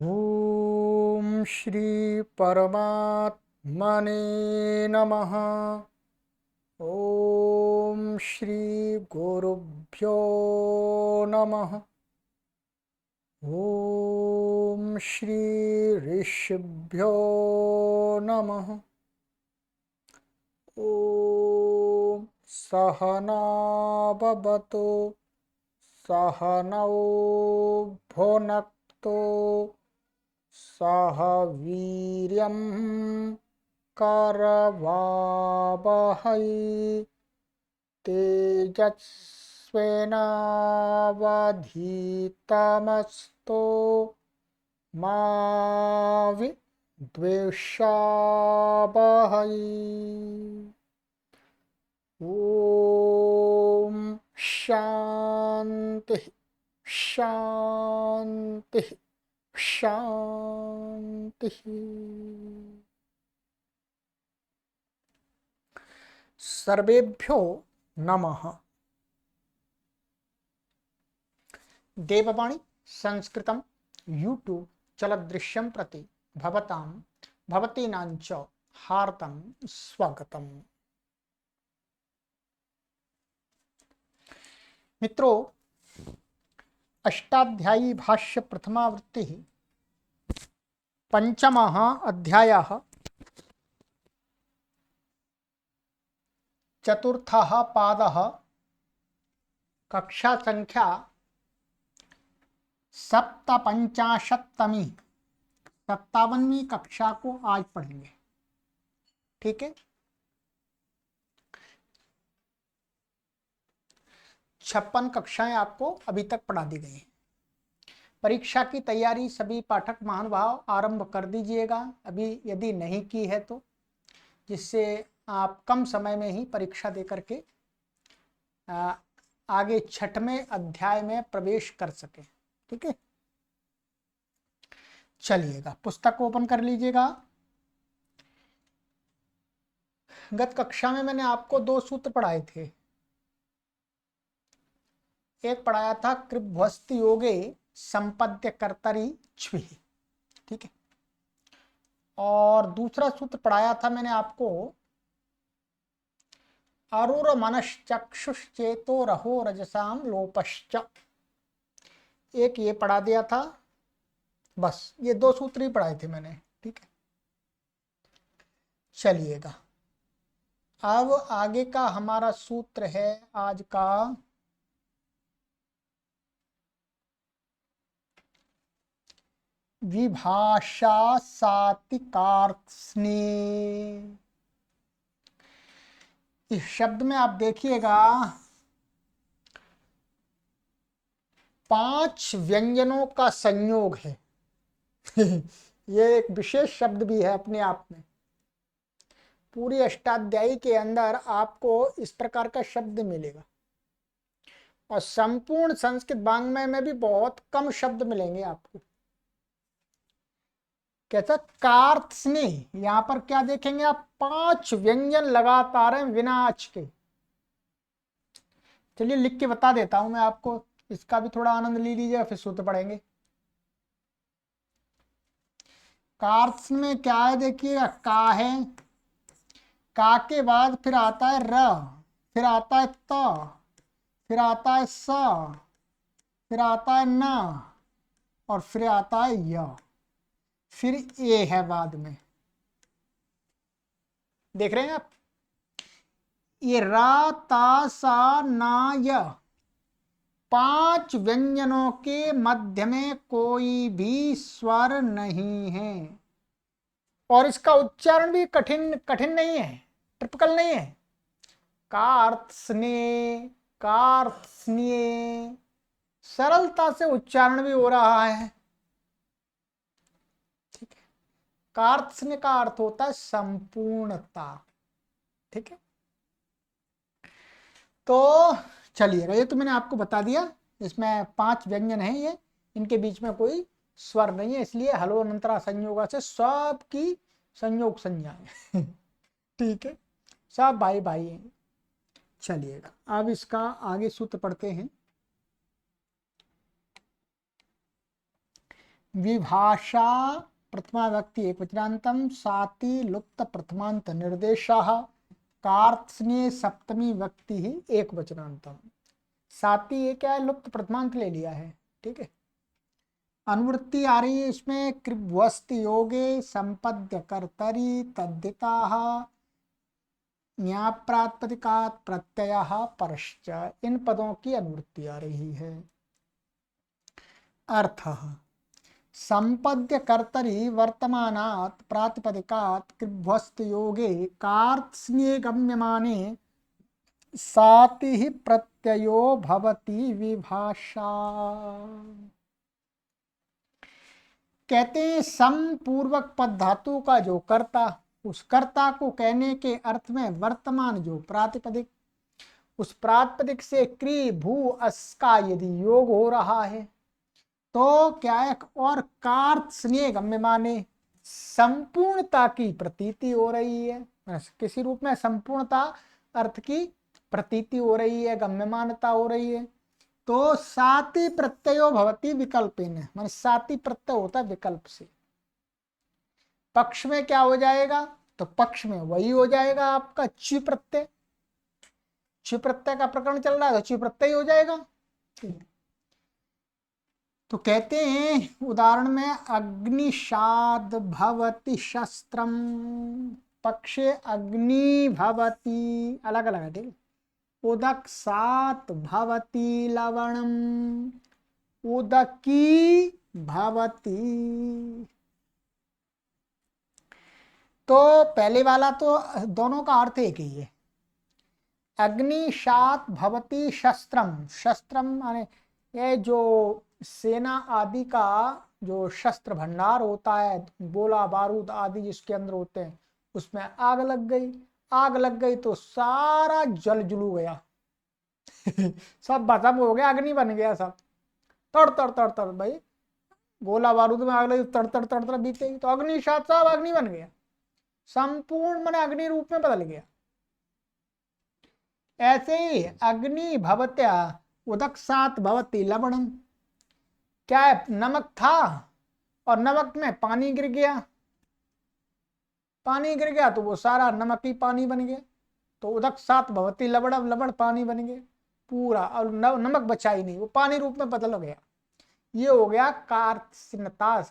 ओम श्री परमात्मने नमः। ओम श्री गुरुभ्यो नमः। ओम श्री ऋषिभ्यो नमः। ओम सहना भवतु सहनौ भुनक्तु सह वीर्यं करवावहै तेजस्विनावधीतमस्तु मा विद्विषावहै। ओम शांति शांति शांति। सर्वेभ्यो नमः। देववाणी संस्कृतं यूट्यूब चलदृश्यं प्रति भवतां भवतीनांच हार्दं स्वागतम्। मित्रों, अष्टाध्यायी भाष्य प्रथमावृत्ति पंचमः अध्यायः चतुर्थः पादः कक्षा संख्या 57वीं 57वीं कक्षा को आज पढ़ेंगे। ठीक है, 56 कक्षाएं आपको अभी तक पढ़ा दी गई हैं। परीक्षा की तैयारी सभी पाठक महानुभाव आरंभ कर दीजिएगा अभी, यदि नहीं की है तो, जिससे आप कम समय में ही परीक्षा दे करके आगे 6वें अध्याय में प्रवेश कर सके। ठीक है, चलिएगा पुस्तक ओपन कर लीजिएगा। गत कक्षा में मैंने आपको 2 सूत्र पढ़ाए थे। एक पढ़ाया था कृभ्वस्ति योगे संपद्य कर्तरि छ्वि। ठीक है, और दूसरा सूत्र पढ़ाया था मैंने आपको अरुर मनश्चक्षुश्चेतो रहो रजसाम लोपश्च। एक ये पढ़ा दिया था, बस ये 2 सूत्र ही पढ़ाए थे मैंने। ठीक है, चलिएगा अब आगे का हमारा सूत्र है आज का विभाषा सातिकार्त्स्ने। इस शब्द में आप देखिएगा 5 व्यंजनों का संयोग है। ये एक विशेष शब्द भी है अपने आप में। पूरी अष्टाध्यायी के अंदर आपको इस प्रकार का शब्द मिलेगा और संपूर्ण संस्कृत वाङ्मय में भी बहुत कम शब्द मिलेंगे आपको। कैसा कार्त्स्ने, यहां पर क्या देखेंगे आप, 5 व्यंजन लगातार हैं बिना आँच के। चलिए लिख के बता देता हूं मैं आपको, इसका भी थोड़ा आनंद ले लीजिए, फिर सूत्र पढ़ेंगे। कार्त्स में क्या है देखिएगा, का है, का के बाद फिर आता है र, फिर आता है त, फिर आता है स, फिर आता है न, और फिर आता है य, फिर ए है बाद में। देख रहे हैं आप, ये रा ता सा ना य 5 व्यंजनों के मध्य में कोई भी स्वर नहीं है और इसका उच्चारण भी कठिन कठिन नहीं है, टिपिकल नहीं है। कार्त्स्ने कार्त्स्ने, सरलता से उच्चारण भी हो रहा है। ठीक है, कार्त्स्ने का अर्थ होता है संपूर्णता। ठीक है, तो चलिएगा, ये तो मैंने आपको बता दिया। इसमें 5 व्यंजन हैं, ये इनके बीच में कोई स्वर नहीं है, इसलिए हलो अनंतरा संयोगा से सबकी संयोग संज्ञा है। ठीक है, सब भाई भाई हैं। चलिएगा अब इसका आगे सूत्र पढ़ते हैं। विभाषा प्रथमा व्यक्ति एक वचनांतम साति लुप्त प्रथमांत निर्देशः कार्त्स्ने सप्तमी व्यक्ति ही एक वचनांतम। साति ये क्या है, लुप्त प्रथमांत ले लिया है, ठीक है। अनुवृत्ति आ रही है इसमें कृभ्वस्त योगे संपद्य कर्तरी तद्धिताः न्याप्रातिपदिकात् प्रत्ययः परश्च, इन पदों की अनुवृत्ति आ रही है। अर्थः संपद्य कर्तरी वर्तमानात् प्रातिपदिकात् कृभ्वस्त योगे कार्त्स्न्ये गम्यमाने साति प्रत्ययो भवति विभाषा। कहते हैं समपूर्वक पद धातु का जो कर्ता, उस कर्ता को कहने के अर्थ में वर्तमान जो प्रातिपदिक, उस प्रातिपदिक से क्री भू अस का यदि योग हो रहा है तो क्या है, और कार्त्स्न्ये गम्य माने संपूर्णता की प्रतीति हो रही है, किसी रूप में संपूर्णता अर्थ की प्रतीति हो रही है, गम्यमानता हो रही है, तो साति प्रत्ययो भवति विकल्पेन, माने साति प्रत्यय होता है विकल्प से। पक्ष में क्या हो जाएगा, तो पक्ष में वही हो जाएगा आपका च्यु प्रत्यय। च्यु प्रत्यय का प्रकरण चल रहा है तो च्यु प्रत्यय हो जाएगा। तो कहते हैं उदाहरण में अग्निशाद भवति शस्त्रम, पक्षे अग्नि भवति, अलग अलग है, ठीक है। उदक्सात भवति लवणम, उदकी भवति। तो पहले वाला तो दोनों का अर्थ एक ही है। अग्निशात भवति शस्त्रम, शस्त्रम माने ये जो सेना आदि का जो शस्त्र भंडार होता है, गोला बारूद आदि जिसके अंदर होते हैं, उसमें आग लग गई। आग लग गई तो सारा जल जुलू गया सब भस्म हो गया, अग्नि बन गया सब। तड़ तड़ तड़ तड़ भाई, गोला बारूद में आग लगी, तड़ तड़ तड़ तड़ बीते, तो अग्निशात सब अग्नि बन गया, संपूर्ण मन अग्नि रूप में बदल गया। ऐसे ही अग्नि भवत्या उदक्सात भवति लवणम, क्या है, नमक था और नमक में पानी गिर गया, पानी गिर गया तो वो सारा नमक ही पानी बन गया, तो उदक्सात भवति लवणम, लवण पानी बन गया पूरा, और नमक बचा ही नहीं, वो पानी रूप में बदल गया। ये हो गया कार्त्स्नता,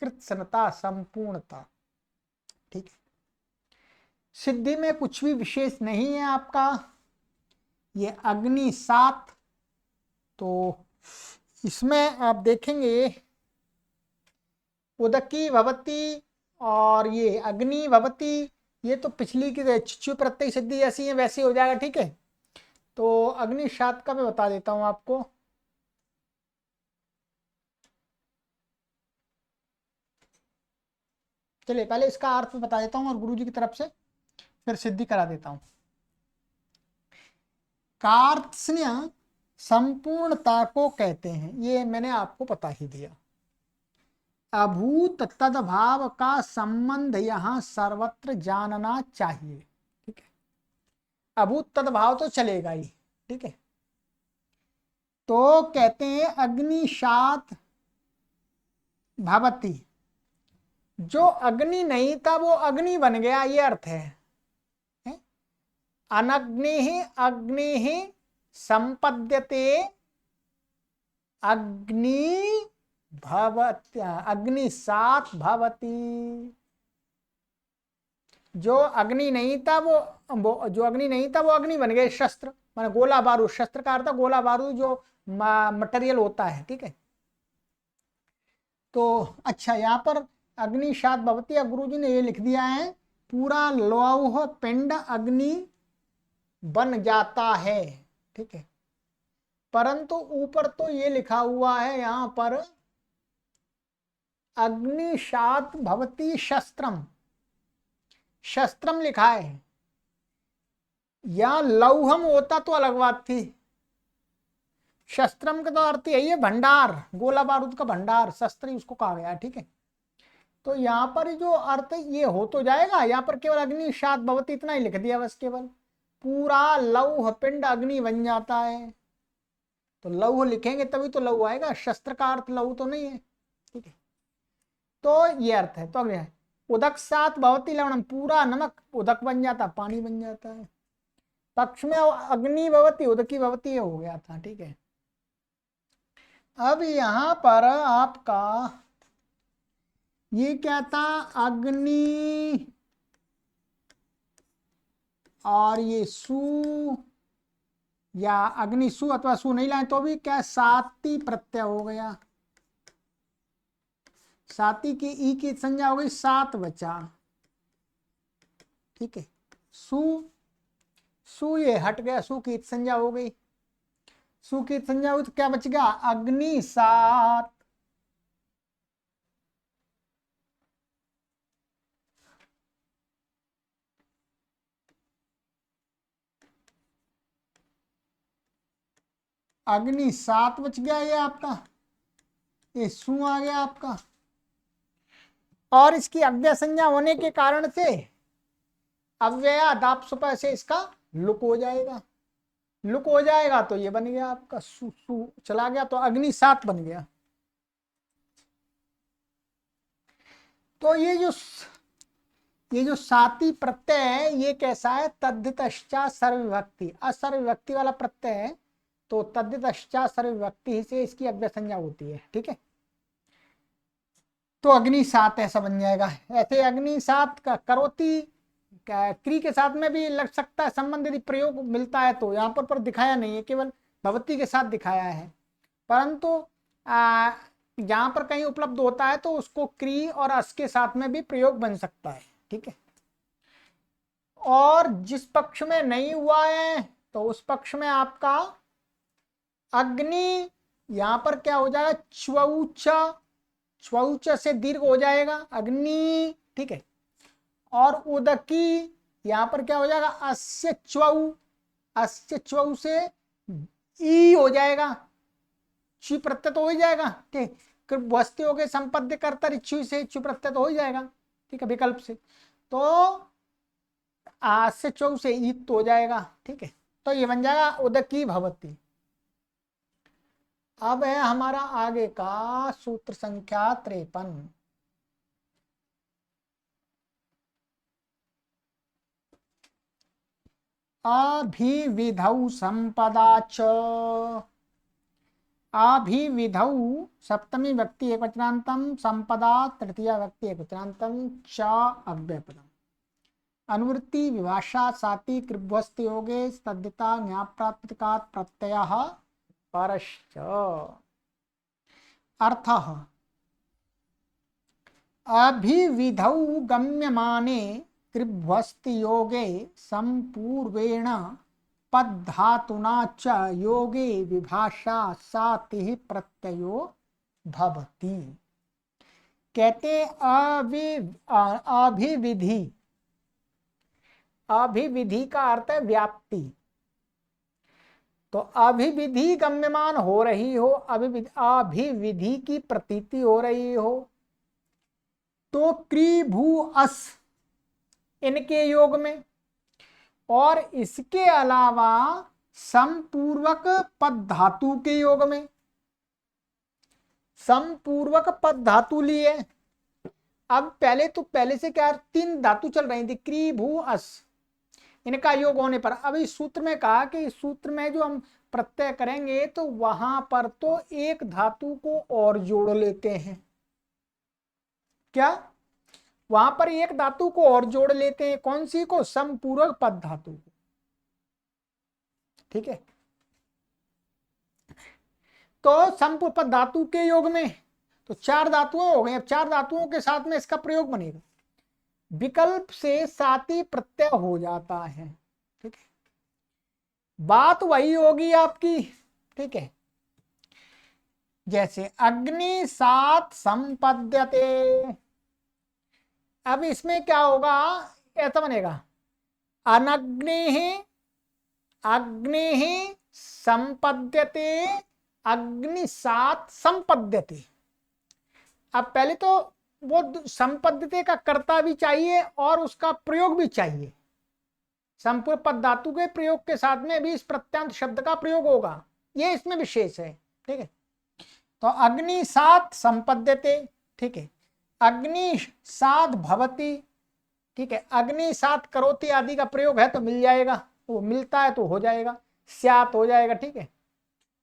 कृत्स्नता, संपूर्णता, ठीक है। सिद्धि में कुछ भी विशेष नहीं है आपका, ये अग्नि सात, तो इसमें आप देखेंगे उदकी भवती और ये अग्नि भवती, ये तो पिछली की च्यु प्रत्यय सिद्धि ऐसी है वैसे हो जाएगा, ठीक है। तो अग्नि सात का मैं बता देता हूं आपको। चलिए पहले इसका अर्थ बता देता हूं और गुरुजी की तरफ से फिर सिद्धि करा देता हूं। कार्त्स्न्य संपूर्णता को कहते हैं, ये मैंने आपको बता ही दिया। अभूत तद्भाव का संबंध यहां सर्वत्र जानना चाहिए, ठीक है। अभूत तद्भाव तो चलेगा ही, ठीक है। तो कहते हैं अग्निशात भवति, जो अग्नि नहीं था वो अग्नि बन गया, ये अर्थ है। अनग्नि अग्नि संपद्यते अग्नि भवत्या, अग्नि सात भवति, जो अग्नि नहीं था वो जो अग्नि नहीं था वो अग्नि बन गए शस्त्र, माने गोला बारूद, शस्त्र का अर्थ गोला बारूद जो मटेरियल होता है, ठीक है। तो अच्छा यहाँ पर अग्नि सात भवती, गुरु जी ने ये लिख दिया है पूरा लौह पिंड अग्नि बन जाता है, ठीक है। परंतु ऊपर तो ये लिखा हुआ है यहाँ पर अग्निशात भवती शस्त्रम, शस्त्रम लिखा है, या लौहम होता तो अलग बात थी। शस्त्रम का तो अर्थ यही है भंडार, गोला बारूद का भंडार, शस्त्र ही उसको कहा गया है, ठीक है। तो यहाँ पर जो अर्थ ये हो तो जाएगा, यहाँ पर केवल अग्निशात भवती इतना ही लिख दिया बस, केवल पूरा लौह पिंड अग्नि बन जाता है। तो लौह लिखेंगे तभी तो लौह आएगा, शस्त्र का अर्थ लौह तो नहीं है, ठीक है। तो ये अर्थ है। तो अगले उदक सात भवती लवणम, पूरा नमक उदक बन जाता, पानी बन जाता है। पक्ष में अग्नि भवती उदकी भवती, ये हो गया था। ठीक है, अब यहां पर आपका ये क्या था, अग्नि और ये सु या अग्नि सु अथवा सु नहीं लाए तो भी क्या, साती प्रत्यय हो गया। साती की ई की संज्ञा हो गई, सात बचा। ठीक है, सु सु ये हट गया, सु की संज्ञा हो गई। सु की संज्ञा हुई तो क्या बच गया, अग्नि सात। अग्नि सात बच गया ये आपका, ये सु आ गया आपका। और इसकी अव्यय संज्ञा होने के कारण से अव्यया दाप सुपा से इसका लुक हो जाएगा। लुक हो जाएगा तो ये बन गया आपका सु, सु चला गया तो अग्नि सात बन गया। तो ये जो साती प्रत्यय है ये कैसा है, तद्धितश्चा सर्वविभक्ति, असर्वविभक्ति वाला प्रत्यय है। तो तद्धितश्चा सर्वविभक्ति से इसकी अव्यय संज्ञा होती है। ठीक है, तो अग्नि सात ऐसा बन जाएगा। ऐसे अग्नि सात का करोती क्री के साथ में भी लग सकता है संबंध, यदि प्रयोग मिलता है तो। यहाँ पर दिखाया नहीं है, केवल भवती के साथ दिखाया है। परंतु जहां पर कहीं उपलब्ध होता है तो उसको क्री और अस के साथ में भी प्रयोग बन सकता है। ठीक है, और जिस पक्ष में नहीं हुआ है तो उस पक्ष में आपका अग्नि यहां पर क्या हो जाएगा, च्वौच, च्वौच से दीर्घ हो जाएगा अग्नि। ठीक है, और उदकी यहां पर क्या हो जाएगा, अस्य च्वौ, अस्य च्वौ से ई हो जाएगा, ची प्रत्यय तो हो ही जाएगा। ठीक, वस्ती हो गए संपद्य कर्ता इच्छु से ची प्रत्यय तो हो ही जाएगा। ठीक है, विकल्प से तो अस्य च्वौ से ई तो हो जाएगा। ठीक है, तो ये बन जाएगा उदकी भवती। अब है हमारा आगे का सूत्र संख्या 53। अभिविधौ संपदा च, अभिविधौ सप्तमी व्यक्ति एकवचनांतम, संपदा तृतीया व्यक्ति एकवचनांतम, च अव्ययपदम। अनुवृत्ति विभाषा साति कृभ्वस्ति योगे तद्धिता ज्ञाप्रात्मकात् प्रत्ययः परश्च। अर्थः अभिविधौ गम्यमाने कृभ्वस्ति योगे संपूर्वेण पद्धातुना च योगे विभाषा साति प्रत्ययो भवति। कहते अभिविधि, अभिविधि का अर्थ है व्याप्ति। तो अभिविधि गम्यमान हो रही हो, अभिविधि की प्रतीति हो रही हो, तो क्री भू अस इनके योग में, और इसके अलावा समपूर्वक पद धातु के योग में। समपूर्वक पद धातु लिए। अब पहले से क्या, तीन धातु चल रही थी, क्री भू अस, इनका योग होने पर अब इस सूत्र में कहा कि इस सूत्र में जो हम प्रत्यय करेंगे तो वहां पर तो एक धातु को और जोड़ लेते हैं। क्या, वहां पर एक धातु को और जोड़ लेते हैं, कौन सी को, समपूर्वक पद धातु को। ठीक है, तो समपूर्वक पद धातु के योग में तो चार धातुएं हो गई। अब चार धातुओं के साथ में इसका प्रयोग बनेगा, विकल्प से साति प्रत्यय हो जाता है। ठीक है, बात वही होगी आपकी। ठीक है, जैसे अग्नि सात संपद्यते, अब इसमें क्या होगा, ऐसा बनेगा, अनग्नि अग्नि संपद्यते, अग्नि सात संपद्यते। अब पहले तो वो संपद्यते का कर्ता भी चाहिए और उसका प्रयोग भी चाहिए। संपूर्ण पद धातु के प्रयोग के साथ में भी इस प्रत्यांत शब्द का प्रयोग होगा, ये इसमें विशेष है। ठीक है, तो अग्नि सात संपद्यते। ठीक है, अग्नि सात भवती, ठीक है, अग्नि सात करोति आदि का प्रयोग है तो मिल जाएगा, वो मिलता है तो हो जाएगा, स्यात हो जाएगा, ठीक है।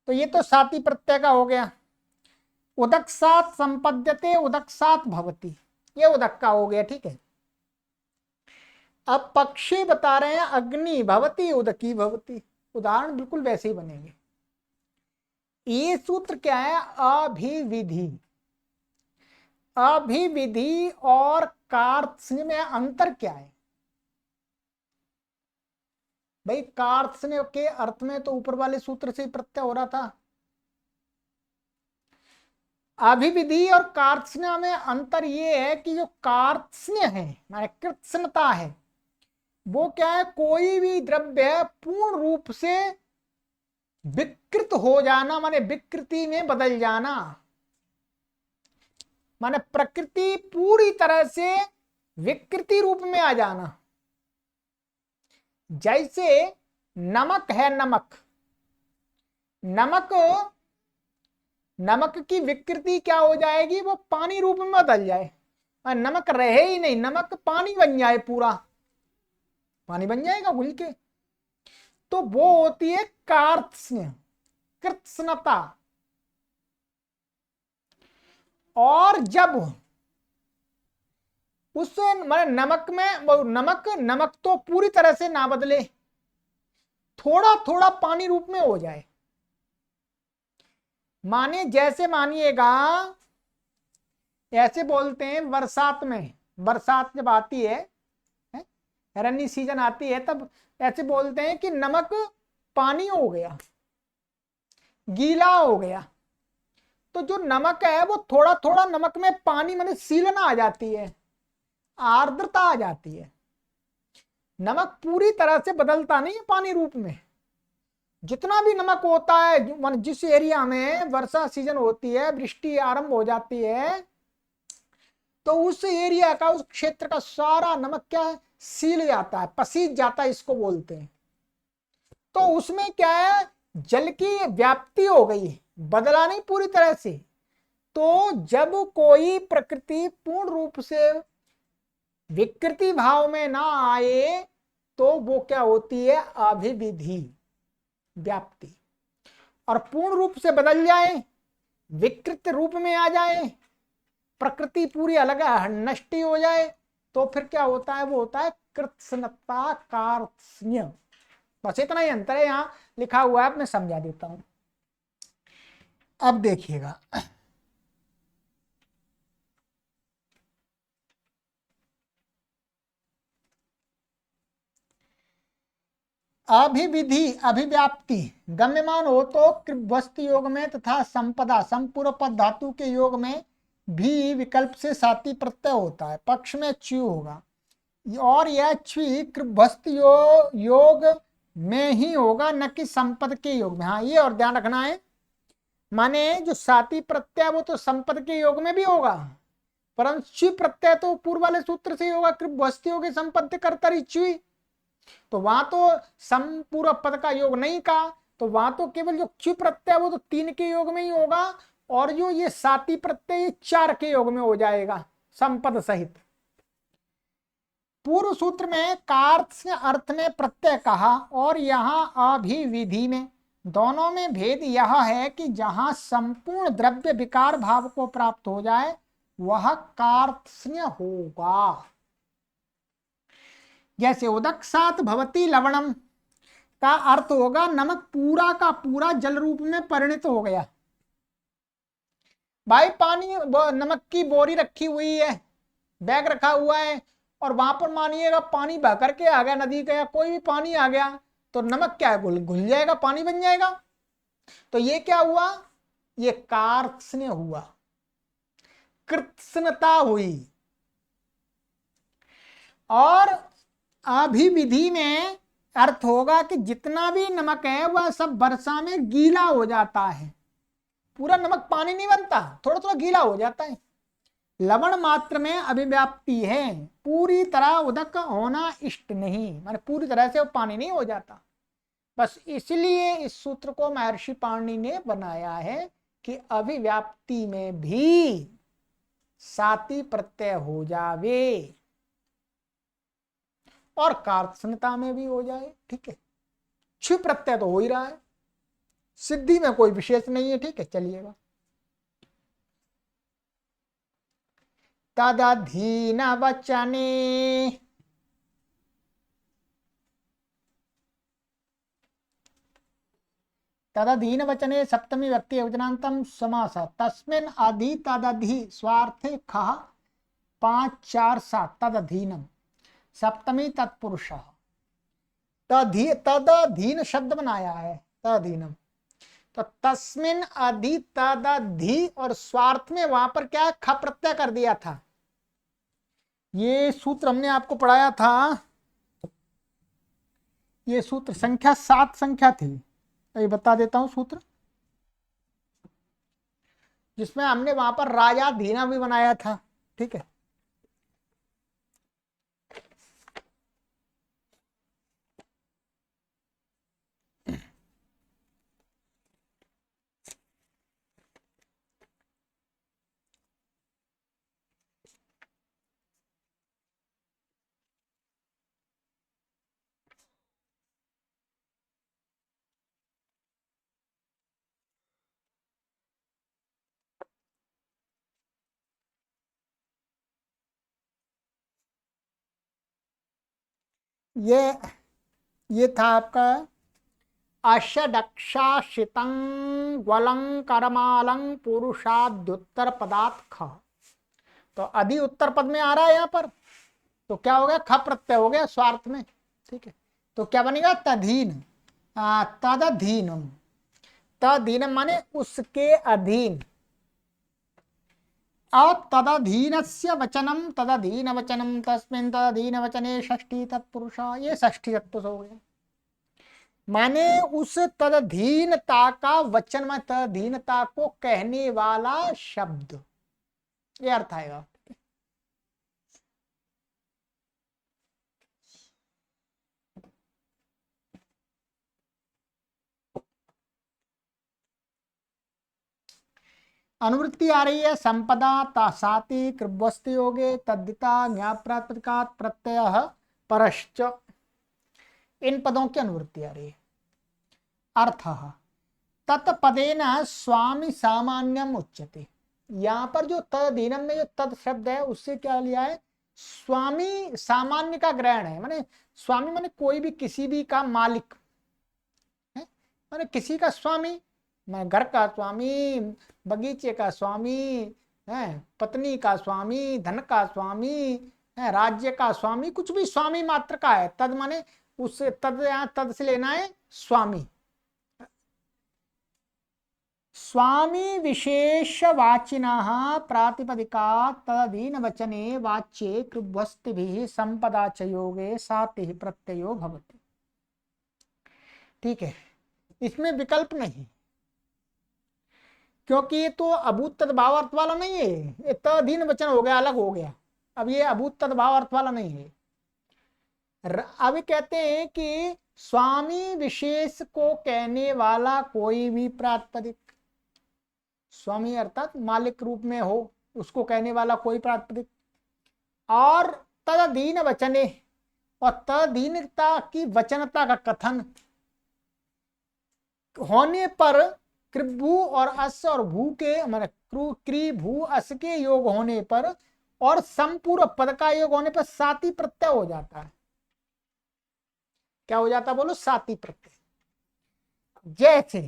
तो ये तो साती प्रत्यय का हो गया। उदक सात संपद्यते उदक सात भवती, ये उदक का हो गया, ठीक है। अब पक्षी बता रहे हैं अग्नि भवती उदकी भवती, उदाहरण बिल्कुल वैसे ही बनेंगे। ये सूत्र क्या है? अभिविधि। अभिविधि और कार्त्स्न्य में अंतर क्या है भाई? कार्त्स्न्य के अर्थ में तो ऊपर वाले सूत्र से ही प्रत्यय हो रहा था। अभिविधि और कार्त्स्न्य में अंतर ये है कि जो कार्त्स्न्य है माने कृत्स्नता है, वो क्या है? कोई भी द्रव्य पूर्ण रूप से विकृत हो जाना, माने विकृति में बदल जाना, माने प्रकृति पूरी तरह से विकृति रूप में आ जाना। जैसे नमक है, नमक, नमक, नमक की विकृति क्या हो जाएगी? वो पानी रूप में बदल जाए, और नमक रहे ही नहीं, नमक पानी बन जाए, पूरा पानी बन जाएगा घुल के। तो वो होती है कार्त्स्न्य, कृत्स्नता। और जब उस माने नमक में, नमक तो पूरी तरह से ना बदले, थोड़ा थोड़ा पानी रूप में हो जाए, माने जैसे मानिएगा, ऐसे बोलते हैं बरसात में, बरसात जब आती है, रनी सीजन आती है, तब ऐसे बोलते हैं कि नमक पानी हो गया, गीला हो गया। तो जो नमक है वो थोड़ा थोड़ा नमक में पानी माने सीलन आ जाती है, आर्द्रता आ जाती है। नमक पूरी तरह से बदलता नहीं है पानी रूप में। जितना भी नमक होता है, जिस एरिया में वर्षा सीजन होती है, वृष्टि आरंभ हो जाती है, तो उस एरिया का, उस क्षेत्र का सारा नमक क्या है? सील जाता है, पसीज जाता है, इसको बोलते हैं। तो उसमें क्या है? जल की व्याप्ति हो गई, बदला नहीं पूरी तरह से। तो जब कोई प्रकृति पूर्ण रूप से विकृति भाव में ना आए, तो वो क्या होती है? अभिविधि, व्याप्ति। और पूर्ण रूप से बदल जाए, विकृत रूप में आ जाए, प्रकृति पूरी अलग नष्टि हो जाए, तो फिर क्या होता है? वो होता है कृत्स्नता, कार्त्स्न्य। बस इतना ही अंतर है, यहां लिखा हुआ है, मैं समझा देता हूं। अब देखिएगा, अभिविधि, अभिव्याप्ति गम्यमान हो तो कृभ्वस्तु योग में तथा संपदा, संपूर्ण पद धातु के योग में भी विकल्प से साती प्रत्यय होता है, पक्ष में च्यू होगा, और यह च्वी कृभ्वस्तु योग में ही होगा, न कि संपद के योग में। हाँ, ये और ध्यान रखना है, माने जो साती प्रत्यय वो तो संपद के योग में भी होगा, परंतु च्वी प्रत्यय तो पूर्व वाले सूत्र से ही होगा, कृभ्वस्तु योग संपत्ति कर्तरी च्वी। तो वहां तो संपूर्ण पद का योग नहीं का, तो वहां तो केवल जो च्यू प्रत्यय वो तो 3 के योग में ही होगा, और जो ये साती प्रत्यय 4 के योग में हो जाएगा, संपद सहित। पूर्व सूत्र में कार्त्स्न्य अर्थ में प्रत्यय कहा, और यहां अभिविधि में, दोनों में भेद यह है कि जहां संपूर्ण द्रव्य विकार भाव को प्राप्त हो जाए वह कार्त्स्न्य होगा। जैसे उदक सात भवती लवणम का अर्थ होगा नमक पूरा का पूरा जल रूप में परिणत हो गया। भाई पानी, नमक की बोरी रखी हुई है, बैग रखा हुआ है, और वहां पर मानिएगा पानी बह करके आ गया, नदी का या कोई भी पानी आ गया, तो नमक क्या है? घुल जाएगा, पानी बन जाएगा। तो ये क्या हुआ? ये कार्त्स्न्य हुआ, कृत्स्नता हुई। और अभिविधि में अर्थ होगा कि जितना भी नमक है वह सब वर्षा में गीला हो जाता है, पूरा नमक पानी नहीं बनता, थोड़ा थोड़ा गीला हो जाता है। लवण मात्र में अभिव्याप्ति है, पूरी तरह उदक होना इष्ट नहीं, माने पूरी तरह से वो पानी नहीं हो जाता। बस इसलिए इस सूत्र को महर्षि पाणिनि ने बनाया है कि अभिव्याप्ति में भी साती प्रत्यय हो जावे और कार्त्स्नता में भी हो जाए। ठीक है, क्षु प्रत्यय तो हो ही रहा है, सिद्धि में कोई विशेष नहीं है। ठीक है, चलिएगा। तदधीन वचने, तदधीन वचने सप्तमी व्यक्ति योजनांतम समास तस्मिन् अधि तदधि स्वार्थे खः 5 4 7 तदधीनम सप्तमी तत्पुरुष। तदधीन शब्द बनाया है, तदधीनम। तो तस्मिन अधि तदधि और स्वार्थ में वहां पर क्या ख प्रत्यय कर दिया था। ये सूत्र हमने आपको पढ़ाया था, ये सूत्र संख्या 7 संख्या थी। ये बता देता हूं सूत्र, जिसमें हमने वहां पर राजा धीना भी बनाया था। ठीक है, ये था आपका अषडक्षाशितं ग्वलं करमालं पुरुषाद्युत्तर पदात् ख। तो अधि उत्तर पद में आ रहा है यहाँ पर, तो क्या हो गया, ख प्रत्यय हो गया स्वार्थ में। ठीक है, तो क्या बनेगा, तधीन। तदधीनम, तदधीनम माने उसके अधीन। और तदधीनस्य वचनम, तदधीन वचनम तस्मिन् तदधीन वचने षष्ठी तत्पुरुष, ये षष्ठी तत्पुरुष हो गया। माने उस तदधीनता का वचन में तदधीनता को कहने वाला शब्द, ये अर्थ आएगा। अनुवृत्ति आ रही है, संपदा तासाति कृभ्वस्ति योगे तद्दिता ज्ञाप्रातिपदिकात् प्रत्यय परश्च। इन पदों की अनुवृत्ति आ रही है। अर्थ तत्पदेन स्वामी सामान्यम उच्यते। यहाँ पर जो तदधीनम में जो तद शब्द है उससे क्या लिया है, स्वामी सामान्य का ग्रहण है। माने स्वामी माने कोई भी किसी भी का मालिक है, माने किसी का स्वामी, मैं घर का स्वामी, बगीचे का स्वामी है, पत्नी का स्वामी, धन का स्वामी है, राज्य का स्वामी, कुछ भी स्वामी मात्र का है। तद माने उससे तद, यहाँ तद से लेना है स्वामी। स्वामी विशेषवाचिनः प्रातिपदिकात् तदधीन वचने वाच्ये कृभ्वस्तिभिः संपदा च योगे सातिः प्रत्ययो भवति। ठीक है, इसमें विकल्प नहीं, क्योंकि ये तो अभूत तद्भाव अर्थ वाला नहीं है। ये तदधीन वचन हो गया, अलग हो गया। अब ये अभूत तद्भाव अर्थ वाला नहीं है। अब कहते हैं कि स्वामी विशेष को कहने वाला कोई भी प्रातिपदिक, स्वामी अर्थात मालिक रूप में हो, उसको कहने वाला कोई प्रातिपदिक, और तदधीन वचने, और तदधीनता की वचनता का कथन होने पर कृभु और अस और भू के, माने क्री भू अस के योग होने पर और संपूर्ण पद का योग होने पर साती प्रत्यय हो जाता है। क्या हो जाता है बोलो, साती प्रत्यय। जैसे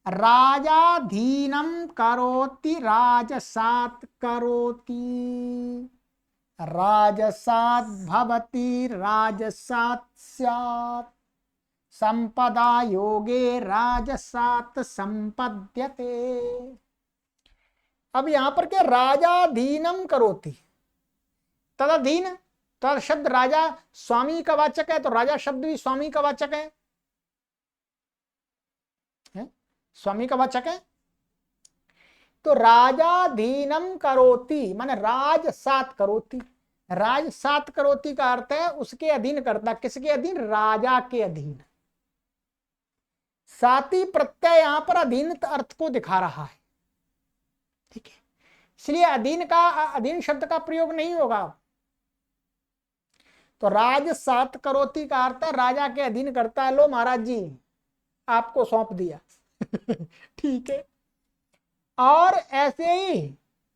राजाधीनम करोति राजसात करोति, राजसात भवति राजसात स्यात्, संपदा योगे राजसात संपद्यते। अब यहां पर क्या, राजाधीनम करोति, तदधीन, तद शब्द राजा स्वामी का वाचक है, तो राजा शब्द भी स्वामी का वाचक है, स्वामी का वाचक है। तो राजाधीनम करोति माने राज सात करोति, राज सात करोति का अर्थ है उसके अधीन करता। किसके अधीन, राजा के अधीन। साती प्रत्यय यहां पर अधीन अर्थ को दिखा रहा है। ठीक है, इसलिए अधीन शब्द का प्रयोग नहीं होगा। तो राज सात करोती का अर्थ है राजा के अधीन करता है। लो महाराज जी आपको सौंप दिया। ठीक है। और ऐसे ही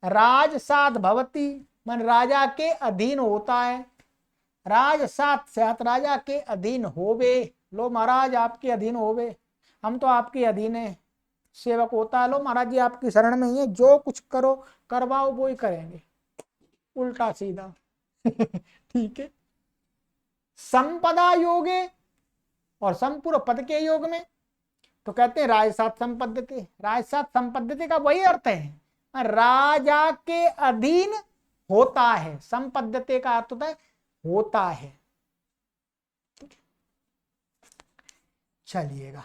राज सात भवती मन राजा के अधीन होता है। राज सात सात राजा के अधीन होवे। लो महाराज आपके अधीन होवे, हम तो आपके अधीन है। सेवक होता है लो महाराज जी आपकी शरण में ही है, जो कुछ करो करवाओ वो ही करेंगे, उल्टा सीधा। ठीक है। संपदा योगे और संपूर्ण पद के योग में तो कहते हैं राजसात संपद्यते। राजसात संपद्यते का वही अर्थ है राजा के अधीन होता है। संपद्यते का अर्थ होता है होता है। चलिएगा।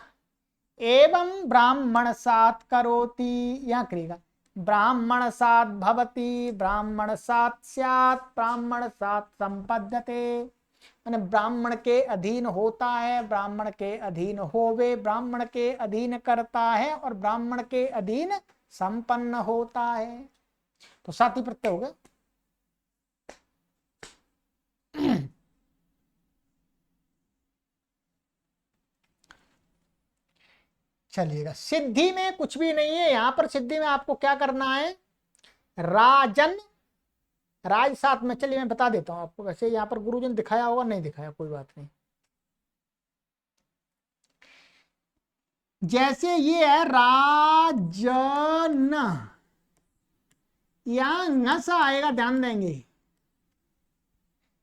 एवं ब्राह्मण सात करोति, यहां करेगा ब्राह्मण सात भवति, ब्राह्मण सात स्यात्, ब्राह्मण सात संपद्यते। माने ब्राह्मण के अधीन होता है, ब्राह्मण के अधीन होवे, ब्राह्मण के अधीन करता है और ब्राह्मण के अधीन संपन्न होता है। तो साती प्रत्यय हो गए। चलिएगा। सिद्धि में कुछ भी नहीं है। यहां पर सिद्धि में आपको क्या करना है, राजन राज साथ में। चलिए मैं बता देता हूं आपको, वैसे यहां पर गुरुजन दिखाया होगा, नहीं दिखाया कोई बात नहीं। जैसे ये है राजन, यहां नस आएगा, ध्यान देंगे,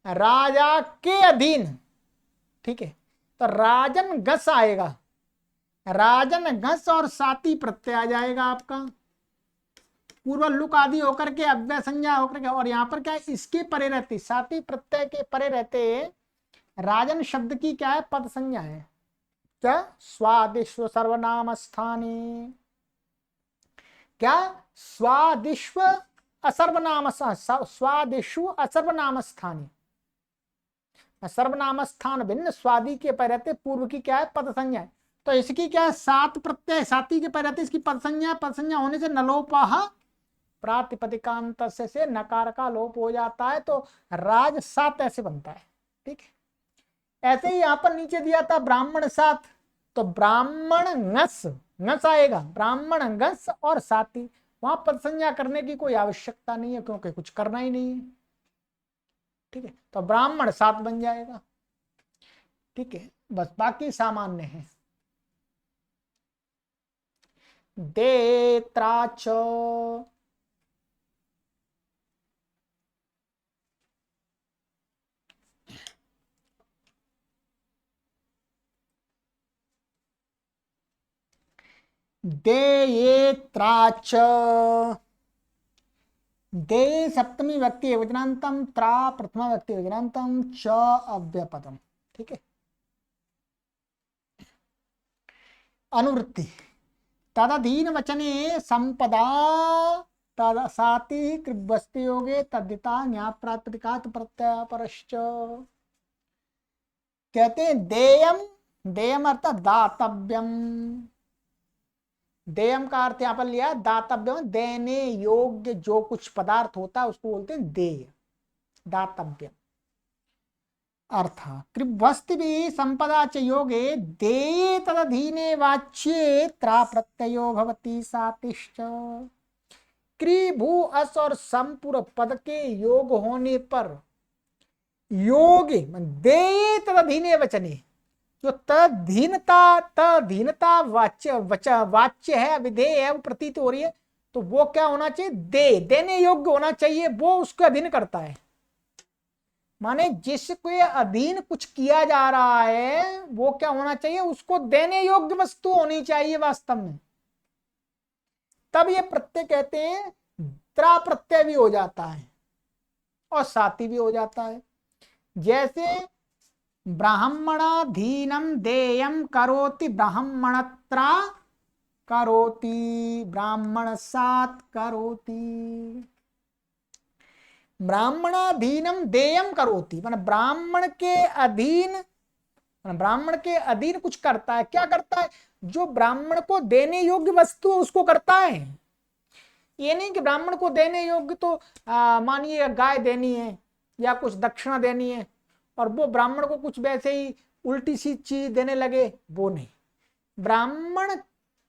राजा के अधीन। ठीक है। तो राजन गस आएगा, राजन घस और साती प्रत्यय आ जाएगा आपका, पूर्व लुक आदि होकर के अव्यय संज्ञा होकर के। और यहां पर क्या है, इसके परे रहती, साती प्रत्यय के परे रहते राजन शब्द की क्या है, पद संज्ञा है। क्या, स्वादिश्व सर्वनाम स्थानी। क्या, स्वादिश्व असर्वनाम, स्वादिश्व असर्वनाम स्थानी। सर्वनाम स्थान भिन्न, स्वादि के परे रहते, पूर्व की क्या है, पद संज्ञा है। तो इसकी क्या है, सात प्रत्यय साती के परे रहते, इसकी पद संज्ञा, पद संज्ञा होने से नलोपह प्रातिपदिकांत से नकार का लोप हो जाता है। तो राज सात ऐसे बनता है। ठीक है। ऐसे ही यहां पर नीचे दिया था ब्राह्मण सात, तो ब्राह्मण नस आएगा, ब्राह्मण गस और साती। वहां पद संज्ञा करने की कोई आवश्यकता नहीं है, क्योंकि कुछ करना ही नहीं है। ठीक है। तो ब्राह्मण सात बन जाएगा। ठीक है। बस बाकी सामान्य है। देत्राच, देयेत्राच, दे सप्तमी व्यक्ति वचनांतम, त्रा प्रथमा व्यक्ति वचनांतम, च अव्यपदम। ठीक है। अनुवृत्ति, तदधीन वचने संपदा तद साति कृभ्वस्ति योगे तद्दिता न्याय प्रातिपदिकात् प्रत्यय परश्च। कहते हैं देयम, देयम अर्थात दातव्यम। देयम का अर्थ यहां पर लिया दातव्यम, देने योग्य जो कुछ पदार्थ होता है उसको बोलते हैं देय, दातव्यम। अर्थ कृभ्वस्ति भी संपदा च योगे देये तदधीने वाच्ये त्रा प्रत्ययो भवति सातिश्च। क्री भू अस और संपूर्ण पद के योग होने पर योग देये तदधीने वचने, जो तदधीनता वाच्य है, विधेय है, वो प्रतीत हो रही है, तो वो क्या होना चाहिए, देने योग्य होना चाहिए, वो उसके अधीन करता है। माने जिसके अधीन कुछ किया जा रहा है वो क्या होना चाहिए, उसको देने योग्य वस्तु होनी चाहिए वास्तव में। तब ये प्रत्यय कहते हैं, त्रा प्रत्यय भी हो जाता है और साती भी हो जाता है। जैसे ब्राह्मणाधीनम देयम करोति, ब्राह्मणत्रा करोति, ब्राह्मण सात करोति। ब्राह्मणाधीनम देयम करोति, माने ब्राह्मण के अधीन, ब्राह्मण के अधीन कुछ करता है। क्या करता है, जो ब्राह्मण को देने योग्य वस्तु उसको करता है। ये नहीं कि ब्राह्मण को देने योग्य तो मानिए गाय देनी है या कुछ दक्षिणा देनी है और वो ब्राह्मण को कुछ वैसे ही उल्टी सी चीज देने लगे, वो नहीं। ब्राह्मण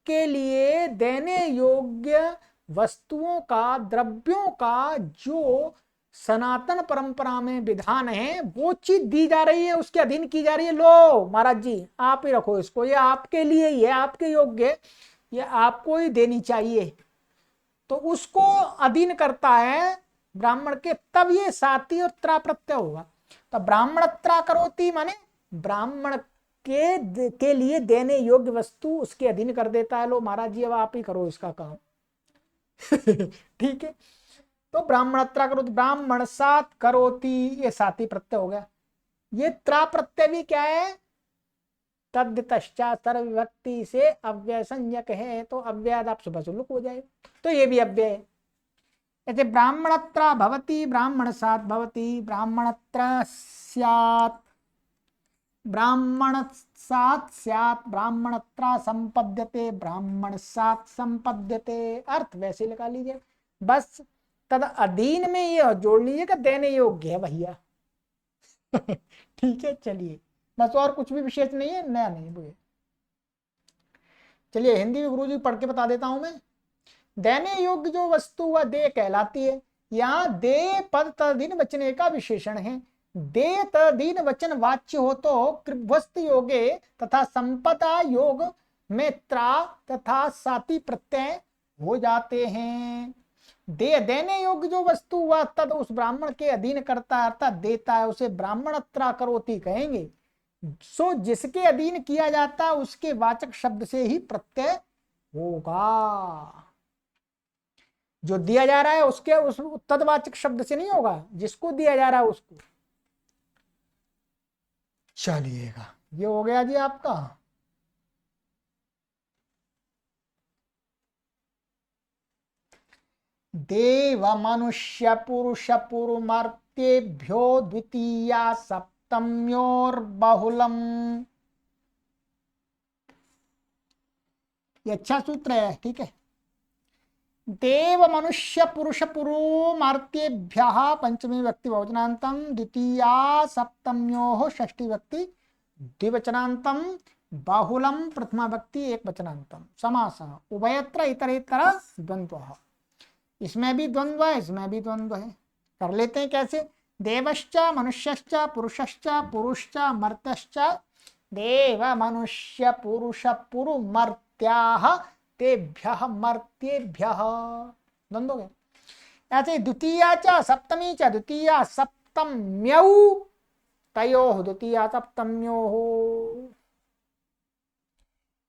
के लिए देने योग्य वस्तुओं का, द्रव्यों का जो सनातन परंपरा में विधान है वो चीज दी जा रही है, उसके अधीन की जा रही है। लो महाराज जी आप ही रखो इसको, ये आपके लिए ही है, आपके योग्य, ये आपको ही देनी चाहिए। तो उसको अधीन करता है ब्राह्मण के, तब ये साति और त्रा प्रत्यय होगा। तो ब्राह्मण त्रा करोति माने ब्राह्मण के लिए देने योग्य वस्तु उसके अधीन कर देता है। लो महाराज जी अब आप ही करो इसका काम। ठीक है, तो ब्राह्मण त्रा करोति, ब्राह्मण सात करोति, ये साति प्रत्यय हो गया। ये त्रा प्रत्यय भी क्या है, तद तश्चात सर्वविभक्ति से अव्यय संज्ञक है, तो अव्यय आप सुबह सुलुक हो जाए, तो ये भी अव्यय है। ऐसे ब्राह्मणत्र भवति, ब्राह्मण सात भवति, ब्राह्मणत्र स्यात्, ब्राह्मण सात स्यात्, ब्राह्मणत्र संपद्यते, ब्राह्मण सात संपद्यते। अर्थ वैसे लगा लीजिए, बस तद अधीन में ये जोड़ लीजिएगा, देने योग्य है भैया। ठीक है, चलिए बस, और कुछ भी विशेष नहीं है, नया नहीं है। चलिए हिंदी में गुरुजी पढ़ के बता देता हूं मैं। देने योग्य जो वस्तु वह दे कहलाती है। यहाँ दे पद तदीन वचने का विशेषण है। दे तदीन वचन वाच्य हो तो कृभ्वस्त योगे तथा संपदा योग में त्रा तथा साति प्रत्यय हो जाते हैं। देने योग्य जो वस्तु वह तद उस ब्राह्मण के अधीन करता है, अर्थात देता है, उसे ब्राह्मण त्रा करोति कहेंगे। सो जिसके अधीन किया जाता है उसके वाचक शब्द से ही प्रत्यय होगा। जो दिया जा रहा है उसके उस तदवाचक शब्द से नहीं होगा, जिसको दिया जा रहा है उसको। चलिएगा, ये हो गया जी आपका। देव मनुष्य पुरुष पुरुमर्त्येभ्यो द्वितीया सप्तम्योर बहुलम। ये अच्छा सूत्र है, ठीक है। देव मनुष्य पुरुष पुरुमार्त्येभ्यः पंचमी व्यक्ति बहुवचनान्तम, द्वितीया सप्तम्योः षष्ठी व्यक्ति द्विवचनान्तम, बाहुलम प्रथमा व्यक्ति एक वचनान्तम। समासः उभयत्र इतरेतर द्वंद्वः। इसमें भी द्वंद्व है, इसमें भी द्वंद्व है। कर लेते हैं कैसे। देवश्च मनुष्यश्च पुरुषश्च पुरुश्च मर्त्यश्च, देव मनुष्य पुरुष पुरुमर्त्याः तेभ्यः मर्त्येभ्यः, द्वंद्व हो गया। ऐसे द्वितीया च सप्तमी च द्वितीया सप्तम्यौ तयोः द्वितीया सप्तम्योः।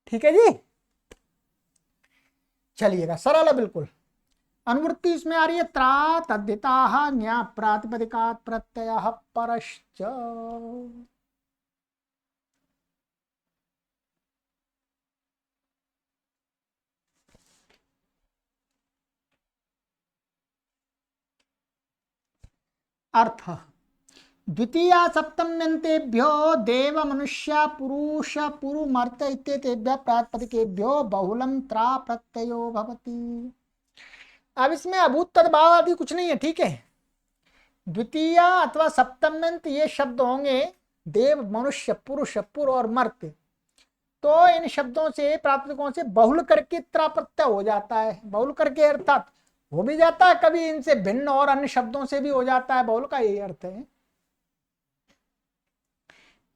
ठीक है जी, चलिएगा, सरल है बिल्कुल। अनुवृत्ति इसमें आ रही है त्रा तद्धिताः न्या प्रातिपदिकात् प्रत्ययः परश्च। अर्थ द्वितीया सप्तम्यन्तेभ्यो देव मनुष्य पुरुष पुरुमर्त्य इत्येतेभ्यः प्रातिपदिकेभ्यो बहुलम त्रा प्रत्ययो भवति। अब इसमें अभूत तद्भाव आदि कुछ नहीं है, ठीक है। द्वितीया अथवा सप्तम्यंत ये शब्द होंगे देव मनुष्य पुरुष पुर और मर्त्य, तो इन शब्दों से प्रातिपदिकों से बहुल करके त्रा प्रत्यय हो जाता है। बहुल करके अर्थात हो भी जाता है, कभी इनसे भिन्न और अन्य शब्दों से भी हो जाता है, बहुल का यही अर्थ है।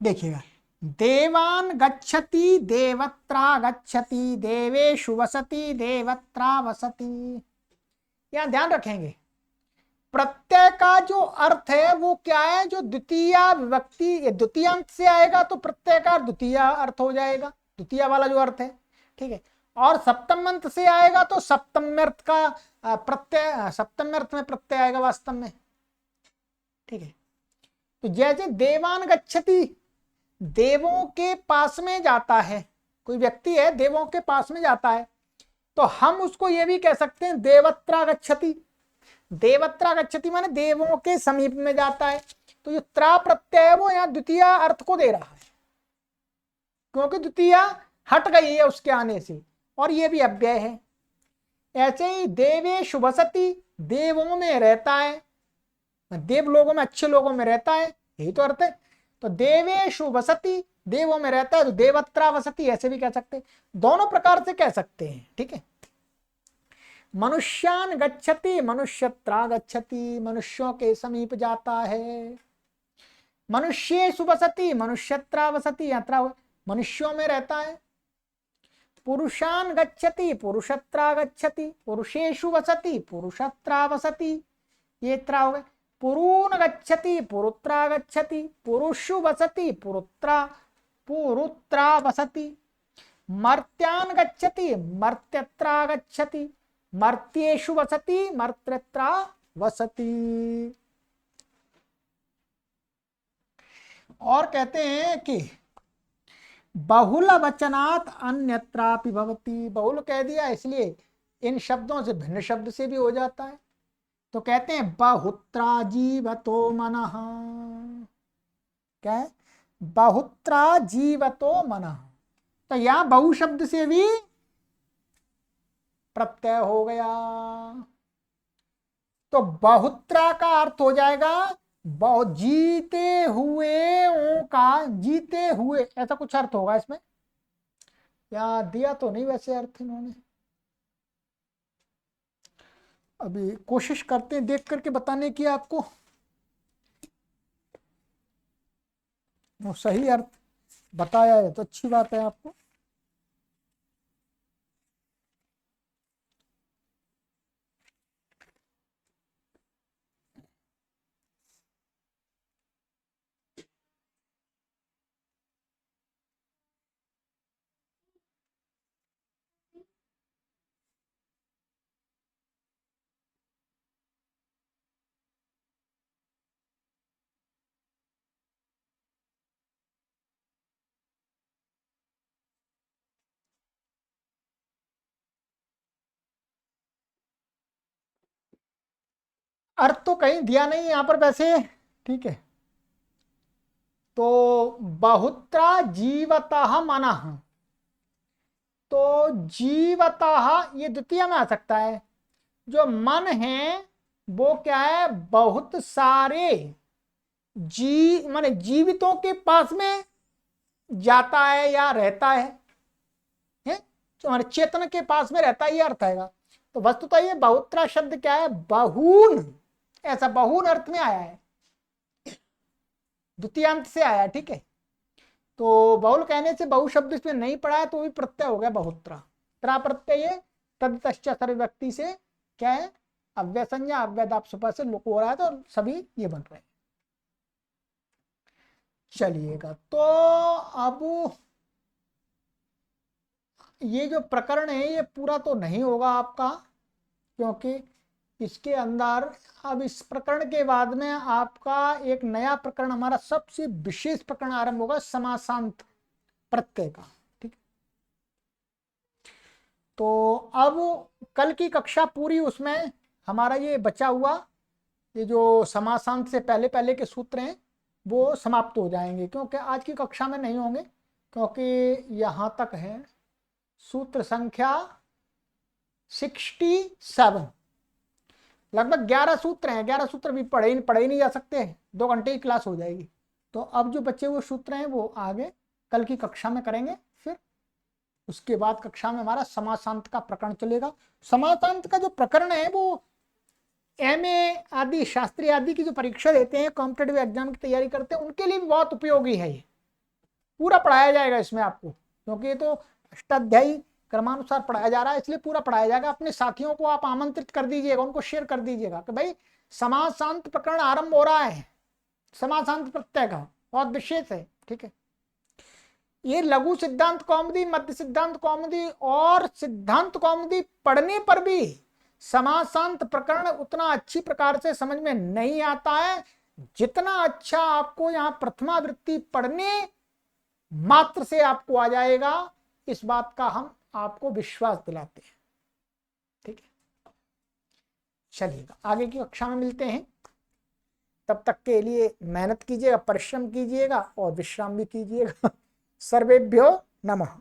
देखिएगा, देवान गच्छति देवत्रा गच्छति, देवेषु वसति देवत्रा वसति। यहां ध्यान रखेंगे प्रत्यय का जो अर्थ है वो क्या है, जो द्वितीय विभक्ति द्वितीयांत से आएगा तो प्रत्यय का द्वितीय अर्थ हो जाएगा, द्वितीय वाला जो अर्थ है, ठीक है। और सप्तम्यंत से आएगा तो सप्तम्यर्थ का प्रत्यय, सप्तम्यर्थ में प्रत्यय आएगा वास्तव में, ठीक है। तो जैसे देवान गच्छति, देवों के पास में जाता है, कोई व्यक्ति है देवों के पास में जाता है, तो हम उसको ये भी कह सकते हैं देवत्रा गच्छति। देवत्रा गच्छति माने देवों के समीप में जाता है। तो जो त्रा प्रत्यय है वो यहाँ द्वितीय अर्थ को दे रहा है, क्योंकि द्वितीय हट गई है उसके आने से, और ये भी अव्यय है। ऐसे ही देवेषु वसति, देवों में रहता है, देव लोगों में, अच्छे लोगों में रहता है, यही तो अर्थ है। तो देवेषु वसति, देवों में रहता है, तो देवत्रा वसति ऐसे भी कह सकते हैं, दोनों प्रकार से कह सकते हैं, ठीक है। मनुष्यान गच्छति, मनुष्यत्रा गच्छति, मनुष्यों के समीप जाता है। मनुष्येषु वसति, मनुष्यत्रा वसति, यात्रा मनुष्यों में रहता है। पुरुषान गच्छति, पुरुषत्रा गच्छति, पुरुषेषु वसति, पुरुषत्रा वसति, ये त्रा हो गए। पुरून गच्छति, पुरुत्रा गच्छति, पुरुषु वसति, पुरुत्रा वसति। मर्त्यान गच्छति, मर्त्यत्रा गच्छति, मर्त्येषु वसति, मर्त्यत्रा वसति। और कहते हैं कि बहुल वचनात् अन्यत्रापि भवति, बहुल कह दिया इसलिए इन शब्दों से भिन्न शब्द से भी हो जाता है। तो कहते हैं बहुत्रा जीवतो मनः, क्या है, बहुत्रा जीवतो मनः। तो यहां बहु शब्द से भी प्रत्यय हो गया, तो बहुत्रा का अर्थ हो जाएगा बहुत जीते हुए का, जीते हुए ऐसा कुछ अर्थ होगा इसमें, या दिया तो नहीं वैसे अर्थ इन्होंने, अभी कोशिश करते हैं देख करके बताने की आपको, वो सही अर्थ बताया है तो अच्छी बात है आपको। अर्थ तो कहीं दिया नहीं यहां पर वैसे, ठीक है। तो बहुत्रा जीवतः मनः, तो जीवतः ये द्वितीय में आ सकता है। जो मन है वो क्या है, बहुत सारे माने जीवितों के पास में जाता है या रहता है? तो हमारे चेतन के पास में रहता है, ये अर्थ आएगा। तो वस्तुतः ये बहुत्रा शब्द क्या है, बहुन, ऐसा बहुन अर्थ में आया है, द्वितीयांत से आया, ठीक है। तो बहुल कहने से बहु शब्द इसमें नहीं पड़ा है, तो भी प्रत्यय हो गया बहुत्रा। त्रा प्रत्यय तदतश्च सर्व व्यक्ति से क्या है, अव्यय संज्ञा, अव्ययदाप सुपर से लोक हो रहा है, तो सभी ये बन रहे हैं। चलिएगा, तो अब ये जो प्रकरण है ये पूरा तो नहीं होगा आपका, क्योंकि इसके अंदर अब इस प्रकरण के बाद में आपका एक नया प्रकरण, हमारा सबसे विशेष प्रकरण आरंभ होगा, समासांत प्रत्यय का, ठीक। तो अब कल की कक्षा पूरी, उसमें हमारा ये बचा हुआ ये जो समासांत से पहले पहले के सूत्र हैं वो समाप्त हो जाएंगे, क्योंकि आज की कक्षा में नहीं होंगे, क्योंकि यहां तक है सूत्र संख्या 67, लगभग 11 सूत्र हैं। 11 सूत्र भी पढ़े ही नहीं जा सकते, 2 घंटे की क्लास हो जाएगी। तो अब जो बचे हुए सूत्र हैं वो आगे कल की कक्षा में करेंगे, फिर उसके बाद कक्षा में हमारा समासांत का प्रकरण चलेगा। समासांत का जो प्रकरण है वो एमए आदि, शास्त्री आदि की जो परीक्षा देते हैं, कॉम्पिटेटिव एग्जाम की तैयारी करते हैं, उनके लिए भी बहुत उपयोगी है। ये पूरा पढ़ाया जाएगा इसमें आपको, क्योंकि ये तो अष्टाध्यायी क्रमानुसार पढ़ाया जा रहा है, इसलिए पूरा पढ़ाया जाएगा। अपने साथियों को आप आमंत्रित कर दीजिएगा, उनको शेयर कर दीजिएगा कि भाई समासांत प्रकरण आरंभ हो रहा है, समासांत प्रत्यय का बहुत विशेष है, ठीक है। ये लघु सिद्धांत कौमुदी, मध्य सिद्धांत कौमुदी और सिद्धांत कौमुदी पढ़ने पर भी समासांत प्रकरण उतना अच्छी प्रकार से समझ में नहीं आता है, जितना अच्छा आपको यहाँ प्रथमावृत्ति पढ़ने मात्र से आपको आ जाएगा। इस बात का हम आपको विश्वास दिलाते हैं, ठीक है। चलिएगा, आगे की कक्षा में मिलते हैं, तब तक के लिए मेहनत कीजिएगा, परिश्रम कीजिएगा और विश्राम भी कीजिएगा। सर्वेभ्यो नमः।